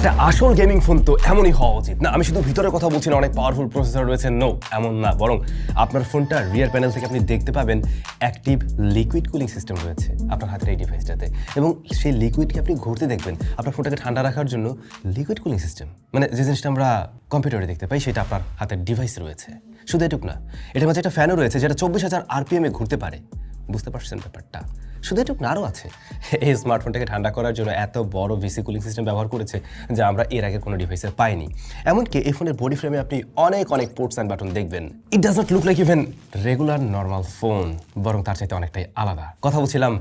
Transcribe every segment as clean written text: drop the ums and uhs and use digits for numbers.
একটা আসল gaming phone তো এমনই হওয়া উচিত না। আমি শুধু ভিতরের কথা বলছি না, অনেক পাওয়ারফুল প্রসেসর রয়েছে, নো এমন না, বরং আপনার ফোনটা রিয়ার প্যানেল থেকে আপনি দেখতে পাবেন অ্যাক্টিভ লিকুইড কুলিং সিস্টেম রয়েছে আপনার হাতের এই ডিভাইসটাতে, এবং সেই লিকুইডকে আপনি ঘুরতে দেখবেন আপনার ফোনটাকে ঠান্ডা রাখার জন্য লিকুইড কুলিং সিস্টেম, মানে যে জিনিসটা আমরা কম্পিউটারে দেখতে পাই সেটা আপনার হাতের ডিভাইস রয়েছে। শুধু এটুক না, এটার মাঝে একটা ফ্যানও রয়েছে যেটা 24,000 RPM ঘুরতে পারে। বুঝতে পারছেন ব্যাপারটা? শুধু এটুক না, আরও আছে। এই স্মার্টফোনটাকে ঠান্ডা করার জন্য এত বড় ভিসি কুলিং সিস্টেম ব্যবহার করেছে যা আমরা এর আগে কোনো ডিভাইসে পাইনি। এমনকি এই ফোনের বডি ফ্রেমে আপনি অনেক পোর্টস অ্যান্ড বাটন দেখবেন। It does not look like even regular normal phone, বরং তার চাইতে অনেকটাই আলাদা। কথা বলছিলাম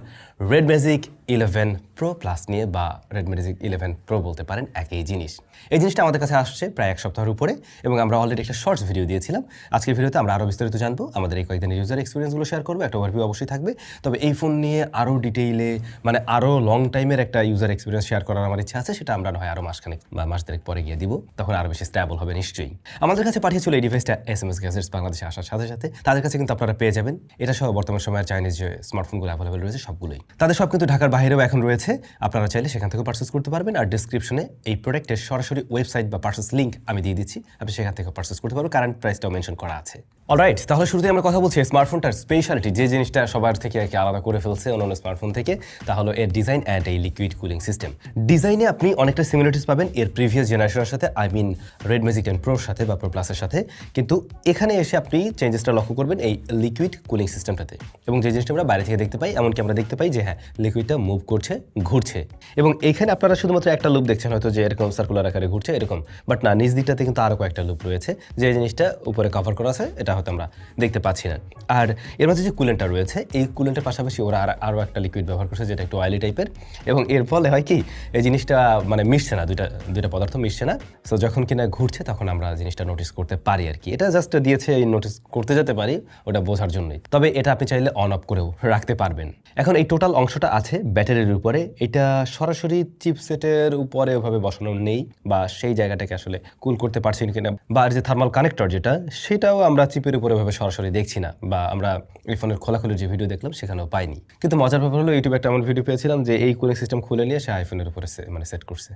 রেড ম্যাজিক 11 Pro Plus নিয়ে, বা রেড ম্যাজিক 11 Pro বলতে পারেন, একই জিনিস। এই জিনিসটা আমাদের কাছে আসছে প্রায় এক সপ্তাহের উপরে, এবং আমরা অলরেডি একটা শর্টস ভিডিও দিয়েছিলাম। আজকের ভিডিওতে আমরা আরও বিস্তারিত জানবো, আমাদের এই কয়েকদিনের ইউজার এক্সপিরিয়েন্সগুলো শেয়ার করবো, একটা ওভারভিউ অবশ্যই থাকবে। তবে এই ফোন নিয়ে আরও ডিটেইলে, মানে আরও লং টাইমের একটা ইউজার এক্সপিরিয়েন্স শেয়ার করার আমার ইচ্ছা আছে। সেটা আমরা হয় আরও মাসখানেক বা মাস দেড়েক পরে গিয়ে দিব, তখন আরও বেশি স্ট্যাবল হবে নিশ্চয়ই। আমাদের কাছে পাঠিয়েছিল এই ডিভাইসটা SMS গ্যাজেটস বাংলাদেশে আসার সাথে সাথে। তাদের কাছে কিন্তু আপনারা পেয়ে যাবেন এটা সহ বর্তমান সময়ের চাইনিজ যে স্মার্টফোনগুলো অ্যাভেলেবল রয়েছে সবগুলোই। তাদের সব কিন্তু ঢাকার বাইরেও এখন রয়েছে, আপনারা চাইলে সেখান থেকে পারচেস করতে পারবেন। আর ডিসক্রিপশনে এই প্রোডাক্টের সরাসরি ওয়েবসাইট বা পারচেস লিঙ্ক আমি দিয়ে দিচ্ছি, আপনি সেখান থেকে পারচেস করতে পারবেন। কারেন্ট প্রাইসটাও মেনশন করা আছে। অলরাইট, তাহলে শুরুতে আমরা কথা বলছি স্মার্টফোনটার স্পেশালিটি, যে জিনিসটা সবার থেকে একে আলাদা করে ফেলছে অন্যান্য স্মার্টফোন থেকে, তা হলো এর ডিজাইন অ্যান্ড এই লিকুইড কুলিং সিস্টেম। ডিজাইনে আপনি অনেকটা সিমিলারিটিস পাবেন এর প্রিভিয়াস জেনারেশনের সাথে, আই মিন রেড ম্যাজিক 10 Proর সাথে বা Pro Plus-এর সাথে, কিন্তু এখানে এসে আপনি চেঞ্জেসটা লক্ষ্য করবেন এই লিকুইড কুলিং সিস্টেমটাতে। এবং যে জিনিসটা আমরা বাইরে থেকে দেখতে পাই, এমনকি আমরা দেখতে পাই যে হ্যাঁ, লিকুইডটা মুভ করছে, ঘুরছে। এবং এইখানে আপনারা শুধুমাত্র একটা লুপ দেখছেন হয়তো, যে এরকম সার্কুলার আকারে ঘুরছে এরকম, বাট না, নিজ দিকটাতে কিন্তু আরও কয়েকটা লুপ রয়েছে। যে জিনিসটা উপরে কভার করা আছে এটা হয়তো আমরা দেখতে পাচ্ছি না। আর এর মাঝে যে কুলেন্টটা রয়েছে, এই কুলেন্টের পাশাপাশি ওরা আরও একটা লিকুইড ব্যবহার করছে যেটা একটু অয়েলি টাইপের, এবং এর ফলে হয় কি, এই জিনিসটা মানে মিশছে না, দুইটা পদার্থ মিশছে না। সো যখন কিনা ঘুরছে তখন আমরা জিনিসটা নোটিস করতে পারি আর কি। এটা জাস্ট দিয়েছে এই নোটিস করতে যেতে পারি, ওটা বোঝার জন্যই। তবে এটা আপনি চাইলে অন অফ করেও রাখতে পারবেন। এখন এই টোটাল অংশটা আছে ব্যাটারির উপরে, এটা সরাসরি চিপসেটের উপরে ওভাবে বসানো নেই, বা সেই জায়গাটাকে আসলে কুল করতে পারছি কিনা, বা আর যে থার্মাল কানেক্টর যেটা, সেটাও আমরা চিপের উপরে ওভাবে সরাসরি দেখছি না, বা আমরা এই ফোনের খোলাখুলির যে ভিডিও দেখলাম সেখানেও পাইনি। কিন্তু মজার ব্যাপার হলো ইউটিউবে একটা এমন ভিডিও পেয়েছিলাম যে এই কুলিং সিস্টেম খুলে নিয়ে সে আইফোনের উপরে মানে সেট করছে,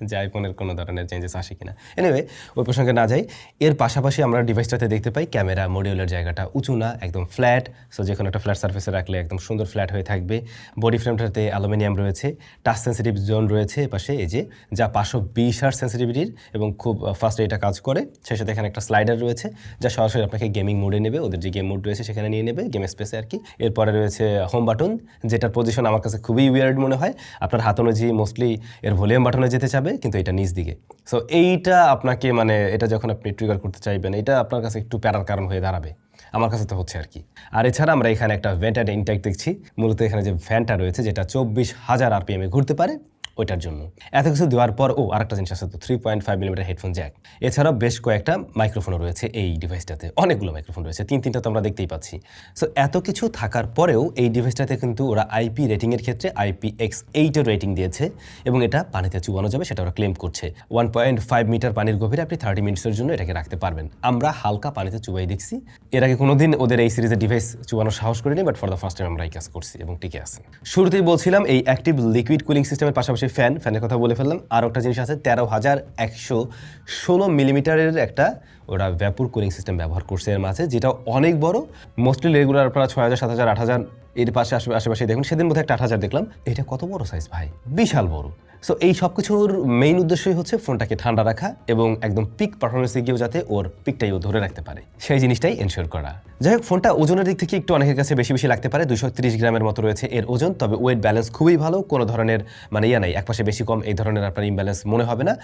যে আইফোনের কোনো ধরনের চেঞ্জেস আসে কিনা। এনিওয়ে, ওই প্রসঙ্গে না যাই। এর পাশাপাশি আমরা ডিভাইসটাতে দেখতে পাই ক্যামেরা মডিউলের জায়গাটা উঁচু না, একদম ফ্ল্যাট। সো যে কোনো একটা ফ্ল্যাট সার্ফেসে রাখলে একদম সুন্দর ফ্ল্যাট হয়ে থাকবে। বডি ফ্রেমটাতে অ্যালুমিনিয়াম রয়েছে, টাচ সেন্সিটিভ জোন রয়েছে পাশে, এই যে যা 520 Hz সেন্সিটিভিটির, এবং খুব ফাস্ট এটা কাজ করে। সেই সাথে এখানে একটা স্লাইডার রয়েছে যা সরাসরি আপনাকে গেমিং মোডে নেবে, ওদের যে গেম মোড রয়েছে সেখানে নিয়ে নেবে, গেম স্পেসে আর কি। এরপরে রয়েছে হোম বাটন, যেটার পজিশন আমার কাছে খুবই উইয়ার্ড মনে হয়। আপনার হাত অনুযায়ী মোস্টলি এর ভলিউম বাটনে যেতে চাবে, কিন্তু এটা নিচ দিকে। সো এইটা আপনাকে, মানে এটা যখন আপনি ট্রিগার করতে চাইবেন, এটা আপনার কাছে একটু প্যারার কারণ হয়ে দাঁড়াবে, আমার কাছে তো হচ্ছে আর কি। আর এছাড়া আমরা এখানে একটা ভেন্টেড ইনটেক দেখছি, মূলত এখানে যে ফ্যানটা রয়েছে যেটা 24,000 RPM ঘুরতে পারে, ওইটার জন্য। এত কিছু দেওয়ার পর আরেকটা জিনিস আছে তো, 3.5mm হেডফোন জ্যাক। এছাড়াও বেশ কয়েকটা মাইক্রোফোনও রয়েছে এই ডিভাইসটাতে, অনেকগুলো মাইক্রোফোন রয়েছে, তিনটা তো আমরা দেখতেই পাচ্ছি। সো এত কিছু থাকার পরেও এই ডিভাইসটাতে কিন্তু ওরা IP রেটিংয়ের ক্ষেত্রে IPX8 রেটিং দিয়েছে, এবং এটা পানিতে চুবানো যাবে সেটা ওরা ক্লেম করছে। 1.5 মিটার পানির গভীরে আপনি 30 মিনিটসের জন্য এটাকে রাখতে পারবেন। আমরা হালকা পানিতে চুবাই দেখছি, এর আগে কোনোদিন ওদের এই সিরিজের ডিভাইস চুবানোর সাহস করিনি, but for the first time আমরা এই কাজ করছি এবং টিকে আছে। শুরুতেই বলছিলাম এই অ্যাক্টিভ লিকুইড কুলিং সিস্টেমের পাশাপাশি ফ্যানের কথা বলে ফেললাম। আর একটা জিনিস আছে, 13,116 মিলিমিটারের একটা ওরা ভ্যাপুর কুলিং সিস্টেম ব্যবহার করছে এর মাঝে, যেটা অনেক বড়। মোস্টলি রেগুলার আপনারা 6,000, 7,000, 8,000 এর পাশে আশেপাশে দেখুন। সেদিন বোধহয় একটা 8,000 দেখলাম। এটা কত বড় সাইজ ভাই, বিশাল বড়। সো এই সব কিছুর মেইন উদ্দেশ্যই হচ্ছে ফোনটাকে ঠান্ডা রাখা, এবং একদম পিক পারফরমেন্সে গিয়েও যাতে ওর পিকটাই ও ধরে রাখতে পারে, সেই জিনিসটাই এনশিওর করা। যাই হোক, ফোনটা ওজনের দিক থেকে একটু অনেকের কাছে বেশি লাগতে পারে, 230 গ্রামের মতো রয়েছে এর ওজন। তবে ওয়েট ব্যালেন্স খুবই ভালো, কোনো ধরনের মানে নাই, একপাশে বেশি কম এই ধরনের আপনার ইমব্যালেন্স মনে হবে না।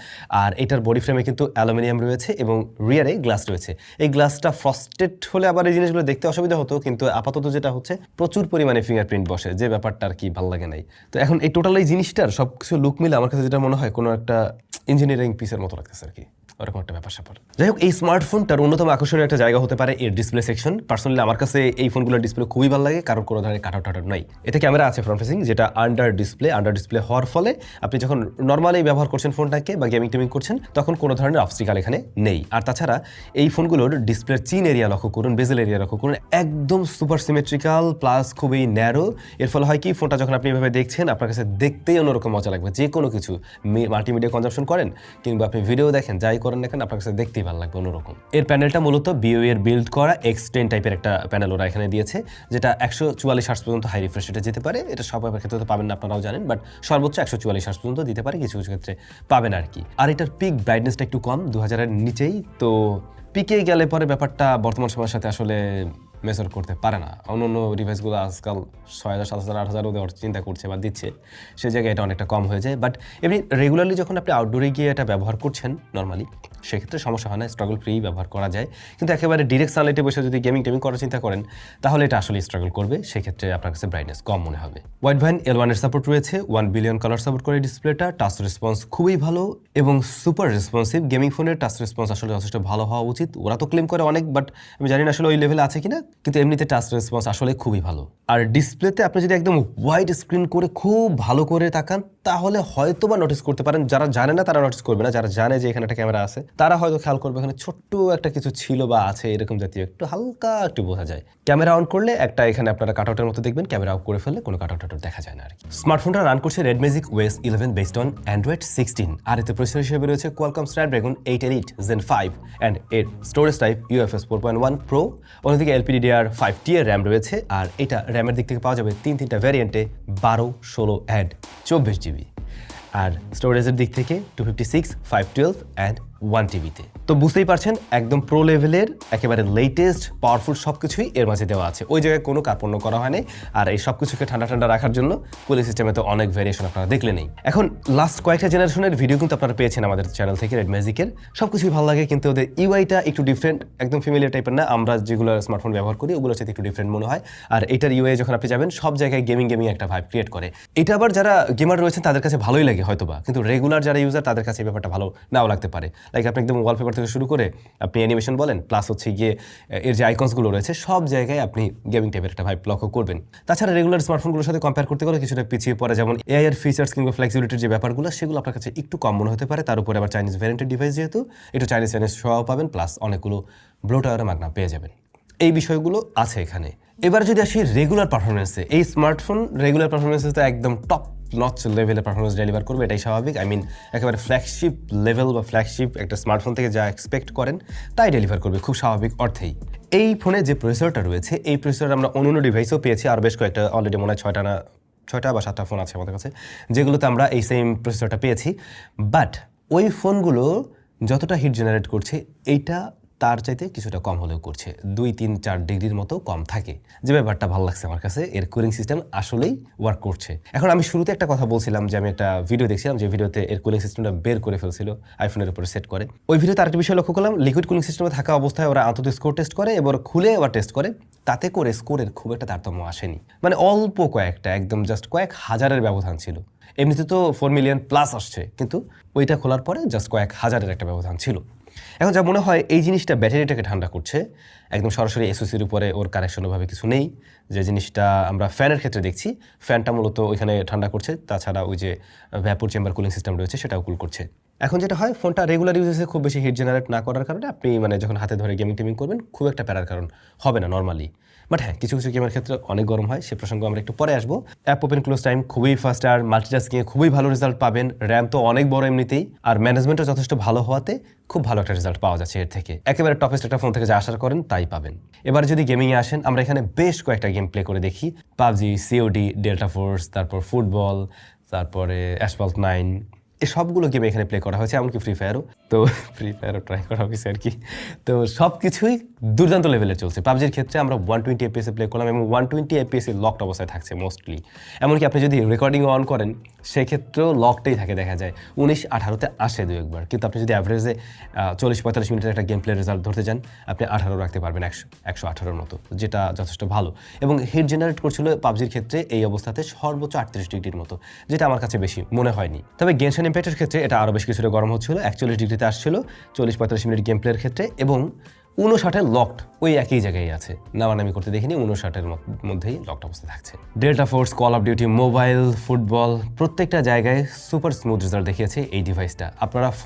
আর এটার বডি ফ্রেমে কিন্তু অ্যালুমিনিয়াম রয়েছে, এবং রিয়ারে গ্লাস রয়েছে। এই গ্লাসটা ফ্রস্টেড হলে আবার এই জিনিসগুলো দেখতে অসুবিধা হতো, কিন্তু আপাতত যেটা হচ্ছে প্রচুর পরিমাণে ফিঙ্গারপ্রিন্ট বসে, যে ব্যাপারটা আর কি ভালো লাগে নাই। তো এখন এই টোটাল এই জিনিসটার সব কিছু লুক মিলে আমার কাছে যেটা মনে হয়, কোনো একটা ইঞ্জিনিয়ারিং পিসের মতো লাগতেছে আর কি। ওরকম একটা ব্যাপার স্যাপার। যাই হোক, এই স্মার্টফোনটার অন্যতম আকর্ষণীয় একটা জায়গা হতে পারে এর ডিসপ্লে সেকশন। পার্সোনালি আমার কাছে এই ফোনগুলোর ডিসপ্লে খুবই ভালো লাগে, কারণ কোনো ধরনের কাটার টাটার নাই। এতে ক্যামেরা আছে ফ্রন্ট ফেসিং, যেটা আন্ডার ডিসপ্লে হওয়ার ফলে আপনি যখন নর্মালি ব্যবহার করছেন ফোনটাকে বা গেমিং টেমিং করছেন, তখন কোনো ধরনের অবস্ট্রাকল এখানে নেই। আর তাছাড়া এই ফোনগুলোর ডিসপ্লের চিন এরিয়া লক্ষ্য করুন, বেজেল এরিয়া লক্ষ্য করুন, একদম সুপার সিমেট্রিক্যাল প্লাস খুবই ন্যারো। এর ফলে হয় কি, ফোনটা যখন আপনি এভাবে দেখছেন আপনার কাছে দেখতেই অন্যরকম মজা লাগবে। যে কোনো কিছু মাল্টিমিডিয়া কনজাম্পশন করেন কিংবা আপনি ভিডিও দেখেন, যাই করেন না কেন, আপনার কাছে দেখতেই ভালো লাগবে অন্যরকম। এর প্যানেলটা মূলত BOE এর বিল্ড করা X10 টাইপের একটা প্যানেল ওরা এখানে দিয়েছে, যেটা 144 হার্টজ পর্যন্ত হাই রিফ্রেশ রেটে যেতে পারে। এটা সব ক্ষেত্রে তো পাবেন না, আপনারাও জানেন, বাট সর্বোচ্চ 144 হার্টজ পর্যন্ত দিতে পারে, কিছু কিছু ক্ষেত্রে পাবেন আর কি। আর এটার পিক ব্রাইটনেসটা একটু কম, 2000-এর নিচেই। তো পিকে গেলে পরে ব্যাপারটা বর্তমান সময়ের সাথে আসলে মেজার করতে পারে না। অন্য ডিভাইসগুলো আজকাল 6000, 7000, 8000 দেওয়ার চিন্তা করছে বা দিচ্ছে, সেই জায়গায় এটা অনেকটা কম হয়ে যায়। বাট এমনি রেগুলারলি যখন আপনি আউটডোরে গিয়ে এটা ব্যবহার করছেন নর্মালি, সেক্ষেত্রে সমস্যা হয় না, স্ট্রাগল ফ্রি ব্যবহার করা যায়। কিন্তু একেবারে ডিরেক্ট সানলাইটে বসে যদি গেমিং টেমিং করার চিন্তা করেন, তাহলে এটা আসলে স্ট্রাগল করবে, সেক্ষেত্রে আপনার কাছে ব্রাইটনেস কম মনে হবে। ওয়াইড ভ্যান L1 এর সাপোর্ট রয়েছে, 1 বিলিয়ন কালার সাপোর্ট করে ডিসপ্লেটা। টাচ রেসপন্স খুবই ভালো এবং সুপার রেসপন্সিভ। গেমিং ফোনের টাচ রেসপন্স আসলে যথেষ্ট ভালো হওয়া উচিত। ওরা তো ক্লেম করে অনেক, বাট আমি জানি না আসলে ওই লেভেলে আছে কিনা, কিন্তু এমনিতে টাচ রেসপন্স আসলে খুবই ভালো। আর ডিসপ্লেতে আপনি যদি একদম ওয়াইড স্ক্রিন করে খুব ভালো করে তাকান, তাহলে হয়তো বা নোটিস করতে পারেন। যারা জানে না তারা নোটিস করবে না, যারা জানে যে এখানে একটা ক্যামেরা আছে তারা হয়তো খেয়াল করবে এখানে ছোট্ট একটা কিছু ছিল বা আছে, এরকম জাতীয় একটু হালকা একটু বোঝা যায়। ক্যামেরা অন করলে একটা এখানে আপনারা কাটআউটের মতো দেখবেন, ক্যামেরা অফ করে ফেললে কোনো কাটআউট দেখা যায় না আর কি। স্মার্টফোনটা রান করছে Red Magic OS 11 based on Android 16, আর এতে প্রসেসর হিসেবে রয়েছে Qualcomm Snapdragon 8 Elite Gen 5 and এর স্টোরেজ টাইপ UFS 4.1 Pro। অন্যদিকে LPDDR5T এর র্যাম রয়েছে, আর এটা র্যামের দিক থেকে পাওয়া যাবে তিনটা ভ্যারিয়েন্টে, 12, 16 অ্যান্ড 24 GB। আর স্টোরেজের দিক থেকে 256, 512 অ্যান্ড 1 TB-তে। তো বুঝতেই পারছেন একদম প্রো লেভেলের একেবারে লেটেস্ট পাওয়ারফুল সব কিছুই এর মাঝে দেওয়া আছে, ওই জায়গায় কোনো কার্পণ্য করা হয়নি। আর এই সব কিছুকে ঠান্ডা ঠান্ডা রাখার জন্য কুলিং সিস্টেমে তো অনেক ভেরিয়েশন আপনারা দেখলেনই। এখন লাস্ট কয়েকটা জেনারেশনের ভিডিও কিন্তু আপনারা পেয়েছেন আমাদের চ্যানেল থেকে রেড ম্যাজিকের, সব কিছুই ভালো লাগে, কিন্তু ওদের ইউআইটা একটু ডিফারেন্ট, একদম ফ্যামিলিয়ার টাইপের না। আমরা যেগুলো স্মার্টফোন ব্যবহার করি ওগুলোর সাথে একটু ডিফারেন্ট মনে হয়। আর এটার ইউআই যখন আপনি যাবেন, সব জায়গায় গেমিং একটা ভাইব ক্রিয়েট করে। এটা আবার যারা গেমার রয়েছেন তাদের কাছে ভালোই লাগে হয়তোবা, কিন্তু রেগুলার যারা ইউজার তাদের কাছে এই ব্যাপারটা ভালো নাও লাগতে পারে। লাইক আপনি একদম ওয়ালপেপার থেকে শুরু করে আপনি অ্যানিমেশন বলেন, প্লাস হচ্ছে গিয়ে এর যে আইকনসগুলো রয়েছে, সব জায়গায় আপনি গেমিং টাইপের একটা ভাইব লক্ষ্য করবেন। তাছাড়া রেগুলার স্মার্টফোনগুলোর সাথে কম্পেয়ার করতে গেলে কিছুটা পিছিয়ে পড়ে, যেমন এআই এর ফিচার্স কিংবা ফ্লেক্সিবিলিটির যে ব্যাপারগুলো, সেগুলো আপনার কাছে একটু কম মনে হতে পারে। তার উপরে আবার চাইনিজ ভ্যারিয়েন্টের ডিভাইস, যেহেতু একটু চাইনিজ সহ পাবেন, প্লাস অনেকগুলো ব্লোটারে মাগনা পেয়ে যাবেন। এই বিষয়গুলো আছে এখানে। এবার যদি আসি রেগুলার পারফরমেন্সে, এই স্মার্টফোন রেগুলার পারফরমেন্সে তো একদম টপ নচ লেভেলের পারফরমেন্স ডেলিভার করবে, এটাই স্বাভাবিক। আই মিন একেবারে ফ্ল্যাগশিপ লেভেল বা ফ্ল্যাগশিপ একটা স্মার্টফোন থেকে যা এক্সপেক্ট করেন তাই ডেলিভার করবে খুব স্বাভাবিক অর্থেই। এই ফোনে যে প্রসেসরটা রয়েছে, এই প্রসেসর আমরা অন্য ডিভাইসেও পেয়েছি, আর বেশ কয়েকটা অলরেডি মনে হয় 6টা বা 7টা ফোন আছে আমাদের কাছে, যেগুলোতে আমরা এই সেম প্রসেসরটা পেয়েছি। বাট ওই ফোনগুলো যতটা হিট জেনারেট করছে, এইটা তার চাইতে কিছুটা কম হলেও করছে, 2, 3, 4 ডিগ্রির মতো কম থাকে, যে ব্যাপারটা ভালো লাগছে আমার কাছে। এর কুলিং সিস্টেম আসলেই ওয়ার্ক করছে। এখন আমি শুরুতে একটা কথা বলছিলাম যে আমি একটা ভিডিও দেখছিলাম, যে ভিডিওতে এর কুলিং সিস্টেমটা বের করে ফেলছিল আইফোনের উপরে সেট করে। ওই ভিডিওতে আরেকটা বিষয় লক্ষ্য করলাম, লিকুইড কুলিং সিস্টেমে থাকা অবস্থায় ওরা অন্তত স্কোর টেস্ট করে, এবার খুলে আবার টেস্ট করে, তাতে করে স্কোরের খুব একটা তারতম্য আসেনি। মানে অল্প কয়েকটা, একদম জাস্ট কয়েক হাজারের ব্যবধান ছিল। এমনিতে তো 4 মিলিয়ন প্লাস আসছে, কিন্তু ওইটা খোলার পরে জাস্ট কয়েক হাজারের একটা ব্যবধান ছিল। এখন যা মনে হয় এই জিনিসটা ব্যাটারিটাকে ঠান্ডা করছে, একদম সরাসরি এসওসির উপরে ওর কানেকশনভাবে কিছু নেই, যে জিনিসটা আমরা ফ্যানের ক্ষেত্রে দেখছি। ফ্যানটা মূলত ওইখানে ঠান্ডা করছে, তাছাড়া ওই যে ভ্যাপর চেম্বার কুলিং সিস্টেম রয়েছে সেটাও কুল করছে। এখন যেটা হয়, ফোনটা রেগুলার ইউজেসে খুব বেশি হিট জেনারেট না করার কারণে আপনি মানে যখন হাতে ধরে গেমিং টেমিং করবেন খুব একটা প্যারার কারণ হবে না নর্মালি। বাট হ্যাঁ, কিছু কিছু গেমের ক্ষেত্রে অনেক গরম হয়, সে প্রসঙ্গে আমরা একটু পরে আসবো। অ্যাপ ওপেন ক্লোজ টাইম খুবই ফাস্ট, আর মাল্টিটাস্কিংয়ে খুবই ভালো রেজাল্ট পাবেন। র্যাম তো অনেক বড় এমনিতেই, আর ম্যানেজমেন্টও যথেষ্ট ভালো হওয়াতে খুব ভালো একটা রেজাল্ট পাওয়া যাচ্ছে এর থেকে। একেবারে টপেস্ট একটা ফোন থেকে যা আশা করেন তাই পাবেন। এবার যদি গেমিংয়ে আসেন, আমরা এখানে বেশ কয়েকটা গেম প্লে করে দেখি। পাবজি, COD, ডেল্টা ফোর্স, তারপর ফুটবল, তারপরে অ্যাসফল্ট 9, এই সবগুলো গেম এখানে প্লে করা হয়েছে, এমনকি ফ্রি ফায়ারও ট্রাই করা হয়েছে আর কি। তো সব কিছুই দুর্দান্ত লেভেলে চলছে। পাবজির ক্ষেত্রে আমরা 120 FPS প্লে করলাম, এবং 120 FPS লকড অবস্থায় থাকছে মোস্টলি। এমনকি আপনি যদি রেকর্ডিং অন করেন সেক্ষেত্রেও লকটাই থাকে, দেখা যায় 19-18-তে আসে 2-1বার। কিন্তু আপনি যদি অ্যাভারেজে 40-45 মিনিটের একটা গেম প্লে রেজাল্ট ধরতে যান, আপনি 18 রাখতে পারবেন, 118-র মতো, যেটা যথেষ্ট ভালো। এবং হিট জেনারেট করছিল পাবজির ক্ষেত্রে এই অবস্থাতে সর্বোচ্চ 38 ডিগ্রির মতো, যেটা আমার কাছে বেশি মনে হয়নি। তবে গেনশন প্যাডের ক্ষেত্রে এটা আরও বেশ কিছুটা গরম হচ্ছিল, 41 ডিগ্রিতে আসছিল 40-45 মিনিট গেম প্লের ক্ষেত্রে, এবং 59 লকড ওই একই জায়গায় আছে, নামানামি করতে দেখিনি, 59 মধ্যেই লকড অবস্থা থাকছে। Delta force, call of duty mobile, football প্রত্যেকটা জায়গায় সুপার স্মুথ রেজাল্ট দেখিয়েছে এই ডিভাইসটা। আপনারা